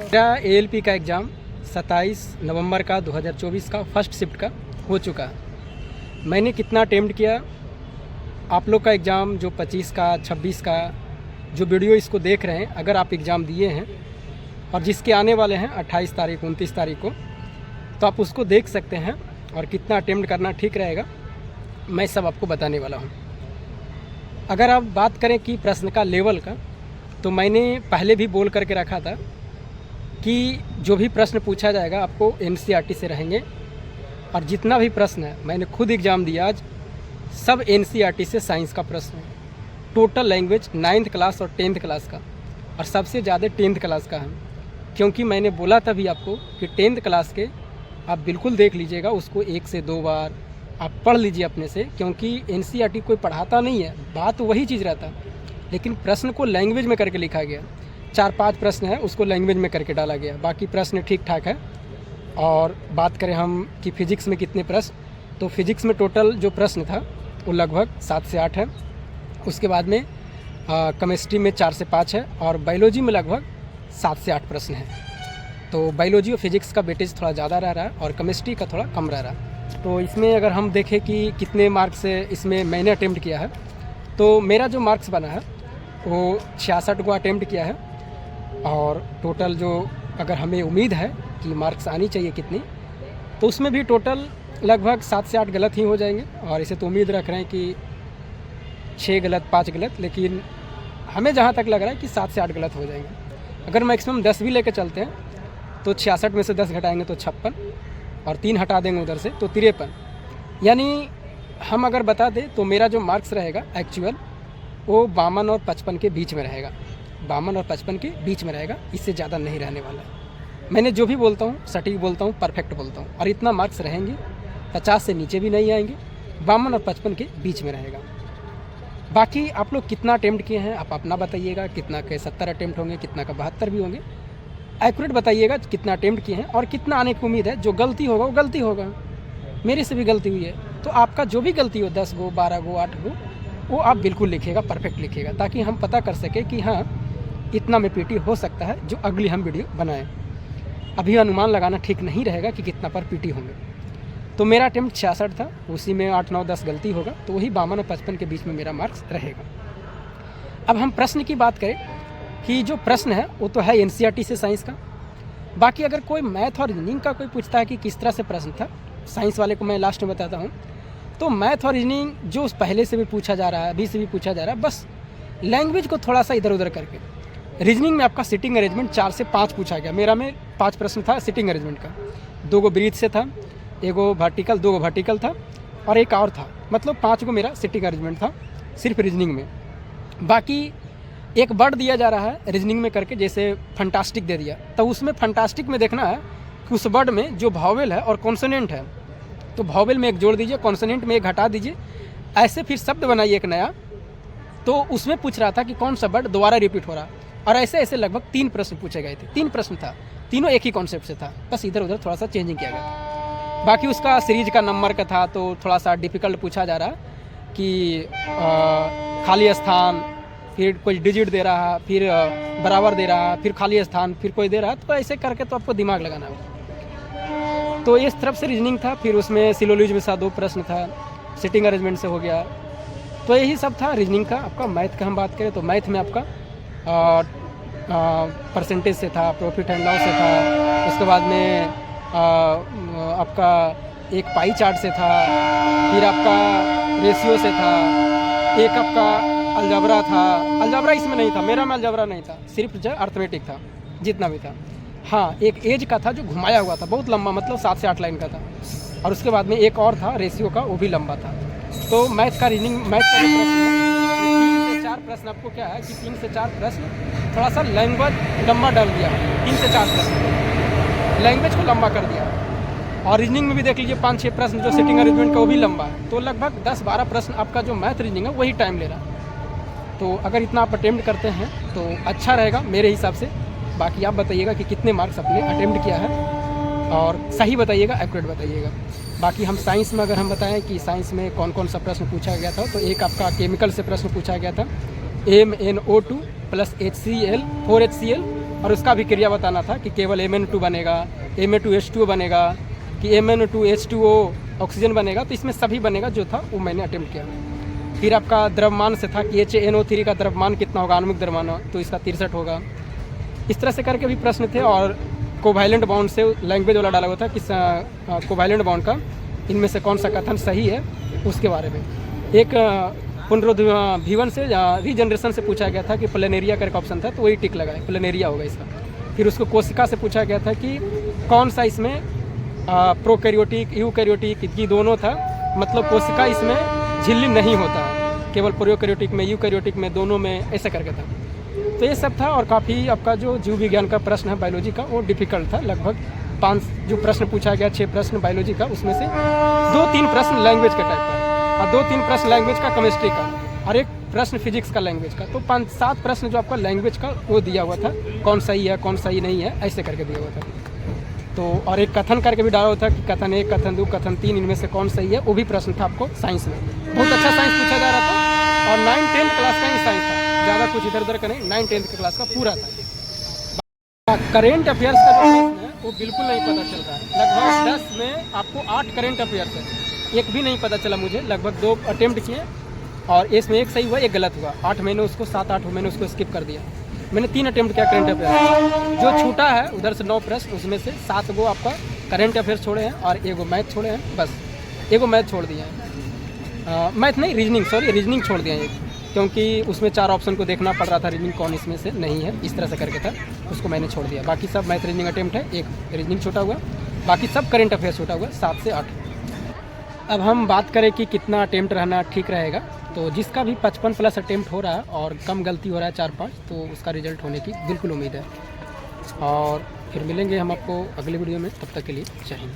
मेरा एएलपी का एग्ज़ाम 27 नवंबर का 2024 का फर्स्ट शिफ्ट का हो चुका है। मैंने कितना अटेम्प्ट किया, आप लोग का एग्ज़ाम जो 25 का 26 का जो वीडियो इसको देख रहे हैं, अगर आप एग्ज़ाम दिए हैं और जिसके आने वाले हैं 28 तारीख 29 तारीख को, तो आप उसको देख सकते हैं और कितना अटेम्प्ट करना ठीक रहेगा मैं सब आपको बताने वाला हूँ। अगर आप बात करें कि प्रश्न का लेवल का, तो मैंने पहले भी बोल करके रखा था कि जो भी प्रश्न पूछा जाएगा आपको एनसीईआरटी से रहेंगे, और जितना भी प्रश्न है मैंने खुद एग्ज़ाम दिया आज, सब एनसीईआरटी से साइंस का प्रश्न है। टोटल लैंग्वेज 9th क्लास और 10th क्लास का, और सबसे ज़्यादा 10th क्लास का है, क्योंकि मैंने बोला था भी आपको कि 10th क्लास के आप बिल्कुल देख लीजिएगा, उसको 1 से 2 बार आप पढ़ लीजिए अपने से, क्योंकि एनसीईआरटी कोई पढ़ाता नहीं है, बात वही चीज़ रहता, लेकिन प्रश्न को लैंग्वेज में करके लिखा गया। 4-5 प्रश्न है उसको लैंग्वेज में करके डाला गया, बाकी प्रश्न ठीक ठाक है। और बात करें हम कि फ़िज़िक्स में कितने प्रश्न, तो फिज़िक्स में टोटल जो प्रश्न था वो लगभग 7 से 8 है। उसके बाद में केमिस्ट्री में 4 से 5 है, और बायोलॉजी में लगभग 7 से 8 प्रश्न है। तो बायोलॉजी और फिज़िक्स का वेटेज थोड़ा ज़्यादा रह रहा है और केमिस्ट्री का थोड़ा कम रह रहा है। तो इसमें अगर हम देखें कि कितने मार्क्स से इसमें मैंने अटेम्प्ट किया है, तो मेरा जो मार्क्स बना है वो 66 को अटेम्प्ट किया है। और टोटल जो अगर हमें उम्मीद है कि मार्क्स आनी चाहिए कितनी, तो उसमें भी टोटल लगभग 7 से 8 गलत ही हो जाएंगे। और इसे तो उम्मीद रख रहे हैं कि 6 गलत 5 गलत, लेकिन हमें जहाँ तक लग रहा है कि 7 से 8 गलत हो जाएंगे। अगर मैक्सिमम 10 भी लेकर चलते हैं तो 66 में से 10 घटाएंगे तो 56, और 3 हटा देंगे उधर से तो 53। यानी हम अगर बता दें तो मेरा जो मार्क्स रहेगा एक्चुअल वो 52 और 55 के बीच में रहेगा, 52 और 55 के बीच में रहेगा, इससे ज़्यादा नहीं रहने वाला है। मैंने जो भी बोलता हूँ सटीक बोलता हूँ, परफेक्ट बोलता हूँ, और इतना मार्क्स रहेंगे, 50 से नीचे भी नहीं आएंगे, 52 और 55 के बीच में रहेगा। बाकी आप लोग कितना अटेम्प्ट किए हैं आप अपना बताइएगा, कितना के 70 अटेम्प्ट होंगे, कितना का 72 भी होंगे, एक्यूरेट बताइएगा कितना अटेम्प्ट किए हैं और कितना आने की उम्मीद है। जो गलती होगा वो गलती होगा, मेरे से भी गलती हुई है, तो आपका जो भी गलती हो 10 गो 12 गो 8 गो, वो आप बिल्कुल लिखिएगा, परफेक्ट लिखिएगा, ताकि हम पता कर सके कि हाँ इतना में पीटी हो सकता है जो अगली हम वीडियो बनाएं। अभी अनुमान लगाना ठीक नहीं रहेगा कि कितना पर पीटी होंगे। तो मेरा अटेम्प्ट 66 था, उसी में 8 9 10 गलती होगा, तो वही 52 और 55 के बीच में मेरा मार्क्स रहेगा। अब हम प्रश्न की बात करें कि जो प्रश्न है वो तो है एनसीईआरटी से साइंस का। बाकी अगर कोई मैथ और रीजनिंग का कोई पूछता है कि किस तरह से प्रश्न था, साइंस वाले को मैं लास्ट में बताता हूँ। तो मैथ और रीजनिंग जो पहले से भी पूछा जा रहा है, अभी से भी पूछा जा रहा है, बस लैंग्वेज को थोड़ा सा इधर उधर करके। रीजनिंग में आपका सिटिंग अरेंजमेंट 4 से 5 पूछा गया, मेरा में 5 प्रश्न था सिटिंग अरेंजमेंट का, 2 गो ब्रीथ से था, 1 गो वर्टिकल 2 गो वर्टिकल था, और एक और था, मतलब 5 गो मेरा सिटिंग अरेंजमेंट था सिर्फ रीजनिंग में। बाकी एक वर्ड दिया जा रहा है रीजनिंग में करके, जैसे फंटास्टिक दे दिया, तो उसमें फंटास्टिक में देखना है कि उस वर्ड में जो भावेल है और कॉन्सोनेंट है, तो भावेल में एक जोड़ दीजिए, कॉन्सोनेंट में एक हटा दीजिए, ऐसे फिर शब्द बनाइए एक नया। तो उसमें पूछ रहा था कि कौन सा वर्ड दोबारा रिपीट हो रहा, और ऐसे ऐसे लगभग 3 प्रश्न पूछे गए थे, 3 प्रश्न था, तीनों एक ही कॉन्सेप्ट से था, बस इधर उधर थोड़ा सा चेंजिंग किया गया था। बाकी उसका सीरीज का नंबर का था, तो थोड़ा सा डिफ़िकल्ट पूछा जा रहा कि खाली स्थान, फिर कोई डिजिट दे रहा, फिर बराबर दे रहा, फिर खाली स्थान, फिर कोई दे रहा, तो ऐसे करके तो आपको दिमाग लगाना होगा। तो इस तरफ से रीजनिंग था, फिर उसमें सिलोलॉजी से 2 प्रश्न था, सिटिंग अरेंजमेंट से हो गया, तो यही सब था रीजनिंग का। आपका मैथ का हम बात करें तो मैथ में आपका परसेंटेज से था, प्रॉफिट एंड लॉस से था, उसके बाद में आपका एक पाई चार्ट से था, फिर आपका रेशियो से था, एक आपका अलजबरा था। अलजबरा इसमें नहीं था, मेरा में अलजबरा नहीं था, सिर्फ जो अर्थमेटिक था जितना भी था। हाँ, एक एज का था जो घुमाया हुआ था, बहुत लंबा, मतलब 7 से 8 लाइन का था, और उसके बाद में एक और था रेशियो का, वो भी लंबा था। तो मैथ का रीजनिंग, मैथ का जो प्रश्न है 3 से 4 प्रश्न, आपको क्या है कि 3 से 4 प्रश्न थोड़ा सा लैंग्वेज लंबा डाल दिया, 3 से 4 प्रश्न लैंग्वेज को लंबा कर दिया। और रीजनिंग में भी देख लीजिए 5-6 प्रश्न जो सिटिंग अरेंजमेंट का वो भी लंबा है, तो लगभग 10-12 प्रश्न आपका जो मैथ रीजनिंग है वही टाइम ले रहा है। तो अगर इतना आप अटेम्प्ट करते हैं तो अच्छा रहेगा मेरे हिसाब से। बाकी आप बताइएगा कि कितने मार्क्स आपने अटेम्प्ट किया है, और सही बताइएगा, एक्यूरेट बताइएगा। बाकी हम साइंस में अगर हम बताएं कि साइंस में कौन कौन सा प्रश्न पूछा गया था, तो एक आपका केमिकल से प्रश्न पूछा गया था, MnO2 प्लस HCl 4HCl, और उसका भी क्रिया बताना था कि केवल Mn2 बनेगा, Ma2H2O बनेगा कि Mn2H2O ऑक्सीजन बनेगा। तो इसमें सभी बनेगा जो था वो मैंने अटेम्प्ट किया। फिर आपका द्रव्यमान से था कि HNO3 का द्रव्यमान कितना होगा, आणविक द्रव्यमान, तो इसका 63 होगा। इस तरह से करके भी प्रश्न थे। और कोवैलेंट बॉन्ड से लैंग्वेज वाला डाला हुआ था कि कोवैलेंट बॉन्ड का इनमें से कौन सा कथन सही है उसके बारे में। एक पुनरुद्दीपन से रीजनरेशन से पूछा गया था कि प्लेनेरिया का एक ऑप्शन था, तो वही टिक लगाए, प्लेनेरिया होगा इसका। फिर उसको कोशिका से पूछा गया था कि कौन सा इसमें प्रोकैरियोटिक यूकैरियोटिक की दोनों था, मतलब कोशिका इसमें झिल्ली नहीं होता, केवल प्रोकैरियोटिक में यूकैरियोटिक में दोनों में ऐसा करके था। तो ये सब था। और काफ़ी आपका जो जीव विज्ञान का प्रश्न है बायोलॉजी का वो डिफ़िकल्ट था। लगभग 5 जो प्रश्न पूछा गया, 6 प्रश्न बायोलॉजी का, उसमें से 2-3 प्रश्न लैंग्वेज के टाइप का और 2-3 प्रश्न लैंग्वेज का केमिस्ट्री का और एक प्रश्न फिजिक्स का लैंग्वेज का। तो 5-7 प्रश्न जो आपका लैंग्वेज का वो दिया हुआ था, कौन सही है कौन सही नहीं है ऐसे करके दिया हुआ था। तो और एक कथन करके भी डाला हुआ था कि कथन 1, कथन 2, कथन 3 इनमें से कौन सही है, वो भी प्रश्न था आपको साइंस में। बहुत अच्छा साइंस पूछा जा रहा था और 9-10 क्लास का ही साइंस था, ज़्यादा कुछ इधर उधर का नहीं, 9-10 क्लास का पूरा था। करेंट अफेयर्स का जो प्रश्न है वो बिल्कुल नहीं पता चल रहा है। लगभग 10 में आपको 8 करेंट अफेयर्स है, एक भी नहीं पता चला मुझे। लगभग 2 अटेम्प्ट किए और इसमें एक सही हुआ, एक गलत हुआ। 8 मैंने उसको 7-8 मैंने उसको स्किप कर दिया। मैंने 3 अटेम्प्ट किया करेंट अफेयर्स। जो छूटा है उधर से 9 प्रश्न, उसमें से 7 वो आपका करेंट अफेयर्स छोड़े हैं और 1 मैथ छोड़े हैं, बस 1 मैथ छोड़ दिया है। मैथ नहीं, रीजनिंग छोड़ दिया है, क्योंकि उसमें 4 ऑप्शन को देखना पड़ रहा था, रीजनिंग कौन इसमें से नहीं है, इस तरह से करके था, उसको मैंने छोड़ दिया। बाकी सब मैथ रीजनिंग अटेम्प्ट है, 1 रीजनिंग छोटा हुआ, बाकी सब करेंट अफेयर्स छोटा हुआ, 7 से 8। अब हम बात करें कि कितना अटेम्प्ट रहना ठीक रहेगा, तो जिसका भी 55 प्लस अटेम्प्ट हो रहा है और कम गलती हो रहा है 4-5, तो उसका रिजल्ट होने की बिल्कुल उम्मीद है। और फिर मिलेंगे हम आपको अगले वीडियो में, तब तक के लिए जय हिंद।